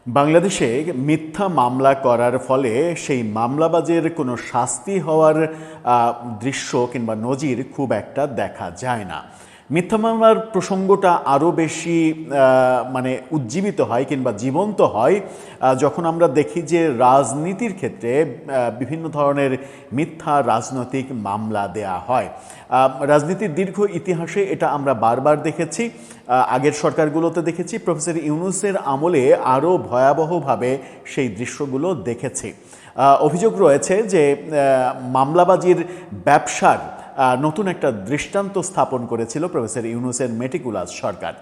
বাংলাদেশে মিথ্যা মামলা করার ফলে সেই মামলাবাজের কোনো শাস্তি হওয়ার দৃশ্য কিংবা নজির খুব একটা দেখা যায় না। মিথ্যা মামলার প্রসঙ্গটা আরও বেশি উজ্জীবিত হয় কিংবা জীবন্ত হয় যখন আমরা দেখি যে রাজনীতির ক্ষেত্রে বিভিন্ন ধরনের মিথ্যা রাজনৈতিক মামলা দেয়া হয়। রাজনীতির দীর্ঘ ইতিহাসে এটা আমরা বারবার দেখেছি, আগের সরকারগুলোতে দেখেছি, প্রফেসর ইউনূসের আমলে আরও ভয়াবহভাবে সেই দৃশ্যগুলো দেখেছি। অভিযোগ রয়েছে যে মামলাবাজির ব্যবসার নতুন একটা দৃষ্টান্ত স্থাপন করেছিল প্রফেসর ইউনূসের মেটিকুলাস সরকার।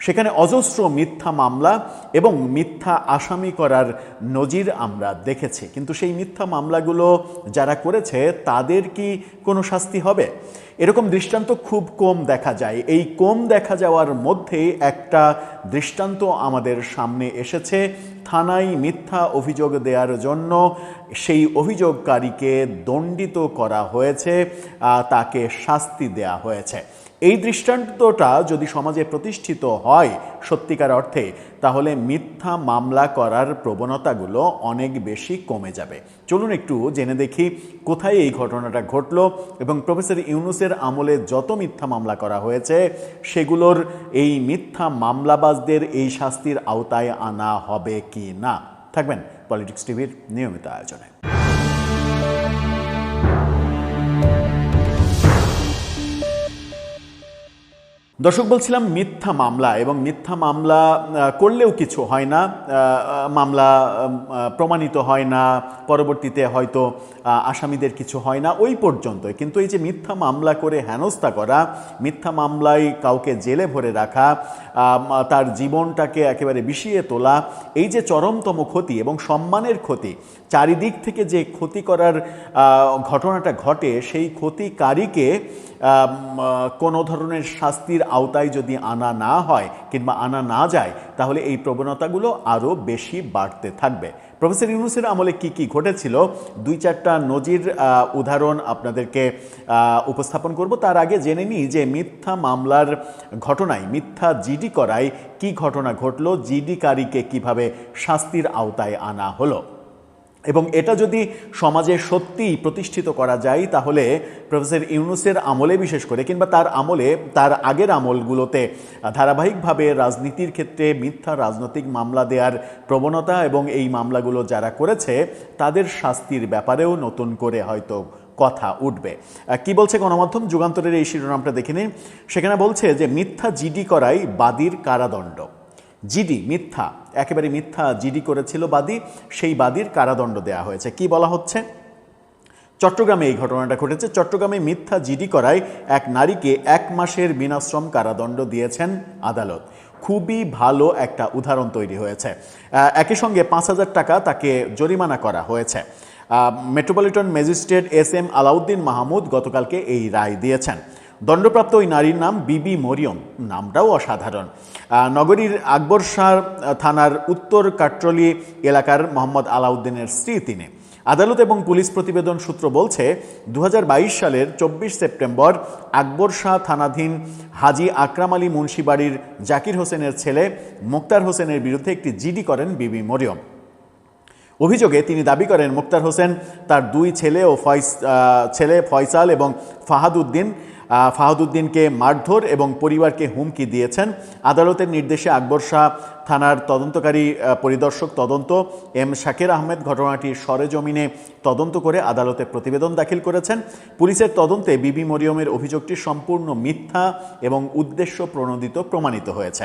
সেখানে অজস্র মিথ্যা মামলা এবং মিথ্যা আসামি করার নজির আমরা দেখেছি, কিন্তু সেই মিথ্যা মামলাগুলো যারা করেছে তাদের কি কোনো শাস্তি হবে? এরকম দৃষ্টান্ত খুব কম দেখা যায়। এই কম দেখা যাওয়ার মধ্যে একটা দৃষ্টান্ত আমাদের সামনে এসেছে। থানায় মিথ্যা অভিযোগ দেওয়ার জন্য সেই অভিযোগকারীকে দণ্ডিত করা হয়েছে, তাকে শাস্তি দেয়া হয়েছে। এই দৃষ্টান্তটা যদি সমাজে প্রতিষ্ঠিত হয় সত্যিকার অর্থে, তাহলে মিথ্যা মামলা করার প্রবণতাগুলো অনেক বেশি কমে যাবে। চলুন একটু জেনে দেখি কোথায় এই ঘটনাটা ঘটলো এবং প্রফেসর ইউনূসের আমলে যত মিথ্যা মামলা করা হয়েছে সেগুলোর এই মিথ্যা মামলাবাজদের এই শাস্তির আওতায় আনা হবে কি না। থাকবেন পলিটিক্স টিভির নিয়মিত আয়োজনে। দর্শক, বলছিলাম মিথ্যা মামলা এবং মিথ্যা মামলা করলেও কিছু হয় না, মামলা প্রমাণিত হয় না, পরবর্তীতে হয়তো আসামিদের কিছু হয় না, ওই পর্যন্তই। কিন্তু এই যে মিথ্যা মামলা করে হেনস্থা করা, মিথ্যা মামলায় কাউকে জেলে ভরে রাখা, তার জীবনটাকে একেবারে বিষিয়ে তোলা, এই যে চরমতম ক্ষতি এবং সম্মানের ক্ষতি, চারিদিক থেকে যে ক্ষতি করার ঘটনাটা ঘটে, সেই ক্ষতিকারীকে কোনো ধরনের শাস্তির আওতায় যদি আনা না হয় কিংবা আনা না যায়, তাহলে এই প্রবণতাগুলো আরও বেশি বাড়তে থাকবে। প্রফেসর ইউনূসের আমলে কি কি ঘটেছিল, দুই চারটা নজির উদাহরণ আপনাদেরকে উপস্থাপন করব। তার আগে জেনে নিই যে মিথ্যা মামলার ঘটনায়, মিথ্যা জিডি করায় কি ঘটনা ঘটলো, জিডিকারীকে কিভাবে শাস্তির আওতায় আনা হলো। এবং এটা যদি সমাজে সত্যিই প্রতিষ্ঠিত করা যায়, তাহলে প্রফেসর ইউনূসের আমলে বিশেষ করে কিংবা তার আমলে, তার আগের আমলগুলোতে ধারাবাহিকভাবে রাজনীতির ক্ষেত্রে মিথ্যা রাজনৈতিক মামলা দেওয়ার প্রবণতা এবং এই মামলাগুলো যারা করেছে তাদের শাস্তির ব্যাপারেও নতুন করে হয়তো কথা উঠবে। কি বলছে গণমাধ্যম? যুগান্তরের এই শিরোনামটা দেখে নিন। সেখানে বলছে যে মিথ্যা জিডি করায় বাদীর কারাদণ্ড। জিডি মিথ্যা, একেবারে মিথ্যা জিডি করেছিল বাদী, সেই বাদীর কারাদণ্ড দেয়া হয়েছে। কি বলা হচ্ছে? চট্টগ্রামে এই ঘটনাটা ঘটেছে। চট্টগ্রামে মিথ্যা জিডি করায় এক নারীকে 1 মাসের বিনাশ্রম কারাদণ্ড দিয়েছেন আদালত। খুবই ভালো একটা উদাহরণ তৈরি হয়েছে। একই সঙ্গে 5,000 টাকা তাকে জরিমানা করা হয়েছে। Metropolitan magistrate SM Alauddin Mahmud গতকালকে এই রায় দিয়েছেন। দণ্ডপ্রাপ্ত ওই নারীর নাম বিবি মরিয়ম, নামটাও অসাধারণ। নগরীর আকবর শাহ থানার উত্তর কাট্রলি এলাকার মোহাম্মদ আলাউদ্দিনের স্ত্রী তিনি। আদালত এবং পুলিশ প্রতিবেদন সূত্র বলছে 2022 সালের 24 সেপ্টেম্বর আকবর শাহ থানাধীন হাজি আকরাম আলী মুন্সিবাড়ির জাকির হোসেনের ছেলে মোক্তার হোসেনের বিরুদ্ধে একটি জিডি করেন বিবি মরিয়ম। অভিযোগে তিনি দাবি করেন মোক্তার হোসেন তার 2 ছেলে ও ছেলে ফয়সাল এবং ফাহাদুদ্দিনকে মারধর এবং পরিবারকে হুমকি দিয়েছেন। আদালতের নির্দেশে আকবর শাহ থানার তদন্তকারী পরিদর্শক তদন্ত M শাকির আহমেদ ঘটনাটি সরেজমিনে তদন্ত করে আদালতে প্রতিবেদন দাখিল করেছেন। পুলিশের তদন্তে বিবি মরিয়মের অভিযোগটি সম্পূর্ণ মিথ্যা এবং উদ্দেশ্য প্রণোদিত প্রমাণিত হয়েছে।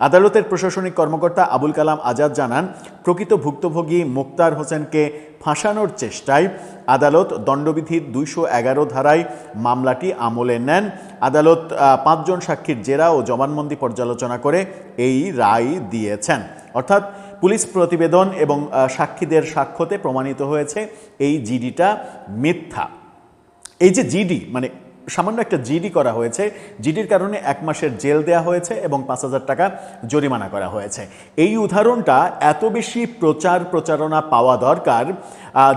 আদালতের প্রশাসনিক কর্মকর্তা আবুল কালাম আজাদ জানান, প্রকৃত ভুক্তভোগী মোক্তার হোসেনকে ফাঁসানোর চেষ্টায় আদালত দণ্ডবিধির 211 ধারায় মামলাটি আমলে নেন। আদালত 5 জন সাক্ষীর জেরা ও জবানবন্দি পর্যালোচনা করে এই রায় দিয়েছেন। অর্থাৎ পুলিশ প্রতিবেদন এবং সাক্ষীদের সাক্ষ্যতে প্রমাণিত হয়েছে এই জিডিটা মিথ্যা। এই যে জিডি, সামান্য একটা জিডি করা হয়েছে, জিডির কারণে 1 মাসের জেল দেয়া হয়েছে এবং 5,000 টাকা জরিমানা করা হয়েছে। এই উদাহরণটা এত বেশি প্রচারণা পাওয়া দরকার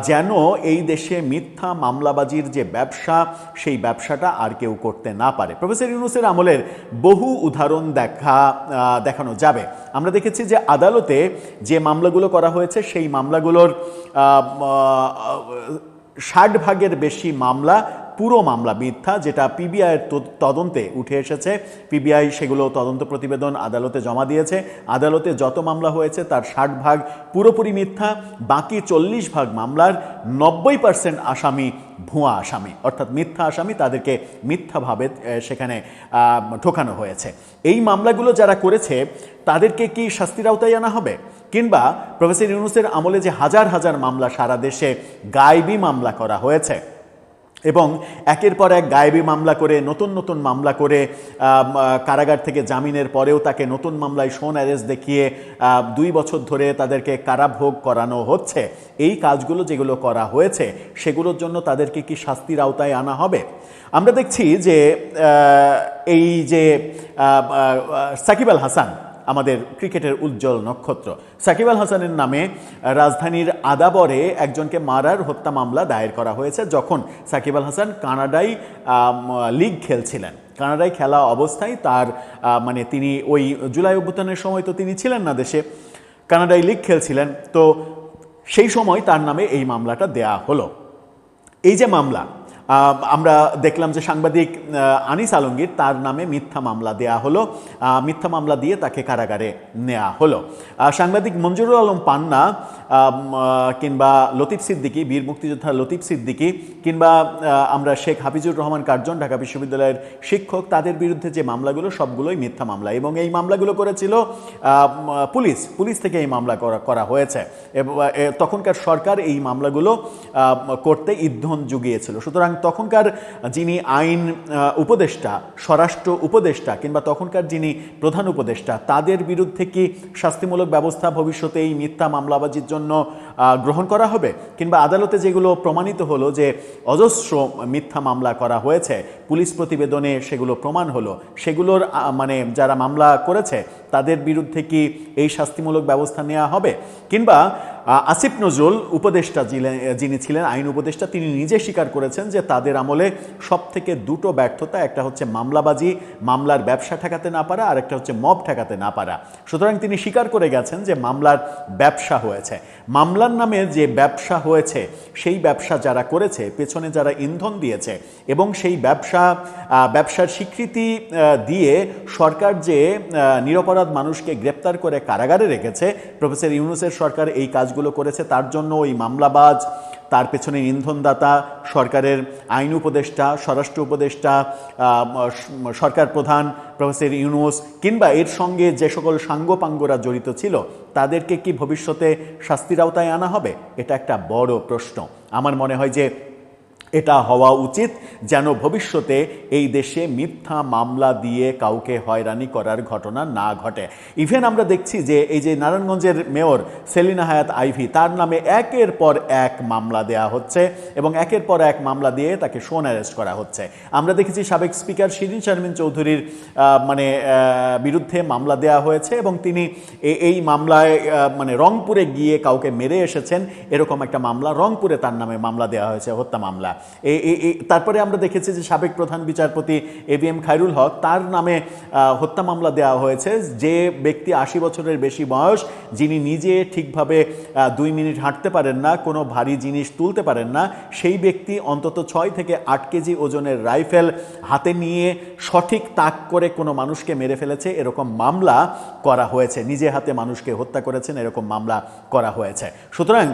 যেন এই দেশে মিথ্যা মামলাবাজির যে ব্যবসা, সেই ব্যবসাটা আর কেউ করতে না পারে। প্রফেসর ইউনূসের আমলের বহু উদাহরণ দেখানো যাবে। আমরা দেখেছি যে আদালতে যে মামলাগুলো করা হয়েছে সেই মামলাগুলোর 60% বেশি মামলা পুরো মামলা মিথ্যা, যেটা পিবিআইয়ের তদন্তে উঠে এসেছে। পিবিআই সেগুলো তদন্ত প্রতিবেদন আদালতে জমা দিয়েছে। আদালতে যত মামলা হয়েছে তার 60% পুরোপুরি মিথ্যা, বাকি 40% মামলার 90% আসামি ভুয়া আসামি, অর্থাৎ মিথ্যা আসামি, তাদেরকে মিথ্যাভাবে সেখানে ঠোকানো হয়েছে। এই মামলাগুলো যারা করেছে তাদেরকে কি শাস্তির আওতায় আনা হবে? কিংবা প্রফেসর ইউনূসের আমলে যে হাজার হাজার মামলা সারা দেশে গায়েবী মামলা করা হয়েছে এবং একের পর এক গায়েবী মামলা করে নতুন নতুন মামলা করে কারাগার থেকে জামিনের পরেও তাকে নতুন মামলায় শোন অ্যারেস্ট দেখিয়ে 2 বছর ধরে তাদেরকে কারাভোগ করানো হচ্ছে, এই কাজগুলো যেগুলো করা হয়েছে সেগুলোর জন্য তাদেরকে কি শাস্তির আওতায় আনা হবে? আমরা দেখছি যে এই যে সাকিব আল হাসান, আমাদের ক্রিকেটের উজ্জ্বল নক্ষত্র, সাকিব আল হাসানের নামে রাজধানীর আদাবরে একজনকে মারার হত্যা মামলা দায়ের করা হয়েছে যখন সাকিব আল হাসান কানাডায় লিগ খেলছিলেন। কানাডায় খেলা অবস্থায় তার মানে তিনি ওই জুলাই অভ্যুত্থানের সময় তো তিনি ছিলেন না দেশে, কানাডায় লিগ খেলছিলেন, তো সেই সময় তার নামে এই মামলাটা দেয়া হলো। এই যে মামলা আমরা দেখলাম যে সাংবাদিক আনিস আলমগীর, তার নামে মিথ্যা মামলা দেয়া হলো, মিথ্যা মামলা দিয়ে তাকে কারাগারে নেওয়া হলো। সাংবাদিক মঞ্জুরুল আলম পান্না কিংবা লতিফ সিদ্দিকী, বীর মুক্তিযোদ্ধা লতিফ সিদ্দিকী, কিংবা আমরা শেখ হাফিজুর রহমান কার্জন, ঢাকা বিশ্ববিদ্যালয়ের শিক্ষক, তাদের বিরুদ্ধে যে মামলাগুলো সবগুলোই মিথ্যা মামলা এবং এই মামলাগুলো করেছিল পুলিশ থেকে এই মামলা করা হয়েছে এবং তখনকার সরকার এই মামলাগুলো করতে ইন্ধন জুগিয়েছিল। সুতরাং তখনকার যিনি আইন উপদেষ্টা, স্বরাষ্ট্র উপদেষ্টা কিংবা তখনকার যিনি প্রধান উপদেষ্টা, তাদের বিরুদ্ধে কি শাস্তিমূলক ব্যবস্থা ভবিষ্যতে এই মিথ্যা মামলাবাজির জন্য গ্রহণ করা হবে? কিংবা আদালতে যেগুলো প্রমাণিত হলো যে অজস্র মিথ্যা মামলা করা হয়েছে, পুলিশ প্রতিবেদনে সেগুলো প্রমাণ হলো, সেগুলোর মানে যারা মামলা করেছে তাদের বিরুদ্ধে কি এই শাস্তিমূলক ব্যবস্থা নেওয়া হবে? কিংবা আসিফ নজরুল উপদেষ্টা যিনি ছিলেন আইন উপদেষ্টা, তিনি নিজে স্বীকার করেছেন যে তাদের আমলে সব থেকে দুটো ব্যর্থতা, একটা হচ্ছে মামলাবাজি, মামলার ব্যবসা ঠেকাতে না পারা, আর একটা হচ্ছে মব ঠেকাতে না পারা। সুতরাং তিনি স্বীকার করে গেছেন যে মামলার ব্যবসা হয়েছে। মামলার নামে যে ব্যবসা হয়েছে, সেই ব্যবসা যারা করেছে, পেছনে যারা ইন্ধন দিয়েছে এবং সেই ব্যবসার স্বীকৃতি দিয়ে সরকার যে নিরপরাধ মানুষকে গ্রেপ্তার করে কারাগারে রেখেছে, প্রফেসর ইউনূসের সরকার এই কাজগুলো করেছে, তার জন্য ওই মামলাবাজ, তার পেছনে ইন্ধনদাতা, সরকারের আইন উপদেষ্টা, স্বরাষ্ট্র উপদেষ্টা, সরকার প্রধান প্রফেসর ইউনূস কিংবা এর সঙ্গে যে সকল সাঙ্গপাঙ্গরা জড়িত ছিল, তাদেরকে কি ভবিষ্যতে শাস্তির আওতায় আনা হবে? এটা একটা বড় প্রশ্ন। আমার মনে হয় যে এটা হওয়া উচিত যেন ভবিষ্যতে এই দেশে মিথ্যা মামলা দিয়ে কাউকে হয়রানি করার ঘটনা না ঘটে। ইভেন আমরা দেখছি যে এই যে নারায়ণগঞ্জের মেয়র সেলিনা হায়াৎ আইভী, তার নামে একের পর এক মামলা দেয়া হচ্ছে এবং একের পর এক মামলা দিয়ে তাকে শোন অ্যারেস্ট করা হচ্ছে। আমরা দেখেছি সাবেক স্পিকার শিরীন শারমিন চৌধুরীর বিরুদ্ধে মামলা দেয়া হয়েছে এবং তিনি এই মামলায় মানে রংপুরে গিয়ে কাউকে মেরে এসেছেন, এরকম একটা মামলা রংপুরে তার নামে মামলা দেওয়া হয়েছে, হত্যা মামলা। তারপরে আমরা দেখেছি যে সাবেক প্রধান বিচারপতি এবিএম খায়রুল হক, তার নামে হত্যা মামলা দেওয়া হয়েছে। যে ব্যক্তি 80 বছরের বেশি বয়স, যিনি নিজে ঠিকভাবে 2 মিনিট হাঁটতে পারেন না, কোনো ভারী জিনিস তুলতে পারেন না, সেই ব্যক্তি অন্তত 6 থেকে 8 কেজি ওজনের রাইফেল হাতে নিয়ে সঠিক তাক করে কোনো মানুষকে মেরে ফেলেছে, এরকম মামলা করা হয়েছে। নিজে হাতে মানুষকে হত্যা করেছেন, এরকম মামলা করা হয়েছে। সুতরাং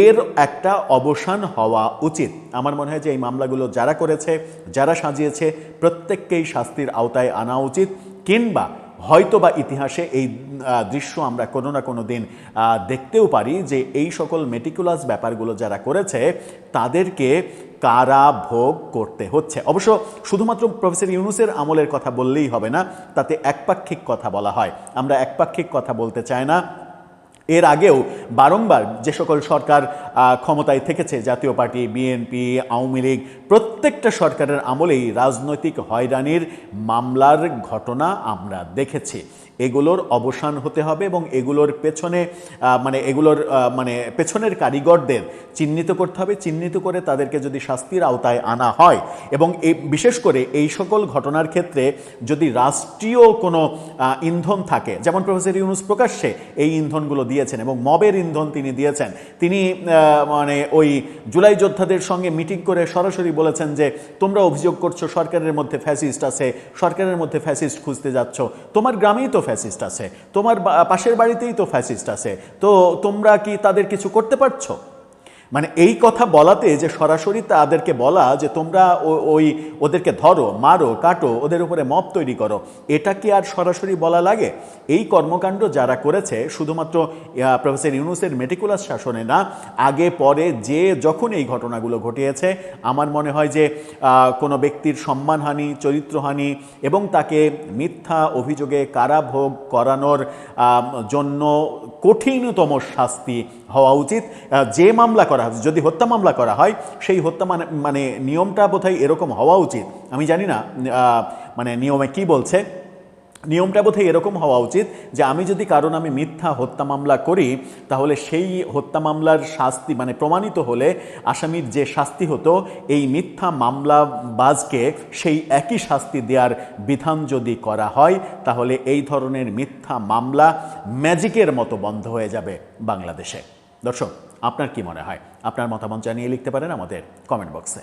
এর একটা অবসান হওয়া উচিত। আমার মনে হয় যে এই মামলাগুলো যারা করেছে, যারা সাজিয়েছে, প্রত্যেককেই শাস্তির আওতায় আনা উচিত। কিংবা হয়তোবা ইতিহাসে এই দৃশ্য আমরা কোনো না কোনো দিন দেখতেও পারি যে এই সকল মেটিকুলাস ব্যাপারগুলো যারা করেছে তাদেরকে কারাভোগ করতে হচ্ছে। অবশ্য শুধুমাত্র প্রফেসর ইউনূসের আমলের কথা বললেই হবে না, তাতে একপাক্ষিক কথা বলা হয়। আমরা একপাক্ষিক কথা বলতে চাই না। এর আগেও বারংবার যে সকল সরকার ক্ষমতায় থেকেছে, জাতীয় পার্টি, বিএনপি, আওয়ামী লীগ, প্রত্যেকটা সরকারের আমলেই রাজনৈতিক হয়রানির মামলার ঘটনা আমরা দেখেছি। এগুলোর অবসান হতে হবে এবং এগুলোর পেছনে পেছনের কারিগরদের চিহ্নিত করতে হবে। চিহ্নিত করে তাদেরকে যদি শাস্তির আওতায় আনা হয় এবং বিশেষ করে এই সকল ঘটনার ক্ষেত্রে যদি রাষ্ট্রীয় কোনো ইন্ধন থাকে, যেমন প্রফেসর ইউনূস প্রকাশ্যে এই ইন্ধনগুলো দিয়েছেন এবং মবের ইন্ধন তিনি দিয়েছেন। তিনি ওই জুলাই যোদ্ধাদের সঙ্গে মিটিং করে সরাসরি বলেছেন যে তোমরা অভিযোগ করছো সরকারের মধ্যে ফ্যাসিস্ট আছে, সরকারের মধ্যে ফ্যাসিস্ট খুঁজতে যাচ্ছ, তোমার গ্রামেই তো ফ্যাসিস্ট আছে, তোমার পাশের বাড়িতেই তো ফ্যাসিস্ট আছে, তো তোমরা কি তাদের কিছু করতে পারছো? এই কথা বলাতে যে সরাসরি তাদেরকে বলা যে তোমরা ওদেরকে ধরো, মারো, কাটো, ওদের উপরে মব তৈরি করো, এটা কি আর সরাসরি বলা লাগে? এই কর্মকাণ্ড যারা করেছে শুধুমাত্র প্রফেসর ইউনূসের মেটিকুলাস শাসনে না, আগে পরে যে যখন এই ঘটনাগুলো ঘটিয়েছে, আমার মনে হয় যে কোনো ব্যক্তির সম্মানহানি, চরিত্রহানি এবং তাকে মিথ্যা অভিযোগে কারাভোগ করানোর জন্য কঠিনতম শাস্তি হওয়া উচিত। যে মামলা করা, যদি হত্যা মামলা করা হয়, সেই হত্যা নিয়মটা বোধহয় এরকম হওয়া উচিত, আমি জানি না নিয়মে কি বলছে, নিয়মটা বোধহয় এরকম হওয়া উচিত যে আমি যদি আমি মিথ্যা হত্যা মামলা করি, তাহলে সেই হত্যা মামলার শাস্তি প্রমাণিত হলে আসামির যে শাস্তি হতো, এই মিথ্যা মামলাবাজকে সেই একই শাস্তি দেওয়ার বিধান যদি করা হয়, তাহলে এই ধরনের মিথ্যা মামলা ম্যাজিকের মতো বন্ধ হয়ে যাবে বাংলাদেশে। দর্শক, আপনার কি মনে হয়? আপনার মতামত জানিয়ে লিখতে পারেন আমাদের কমেন্ট বক্সে।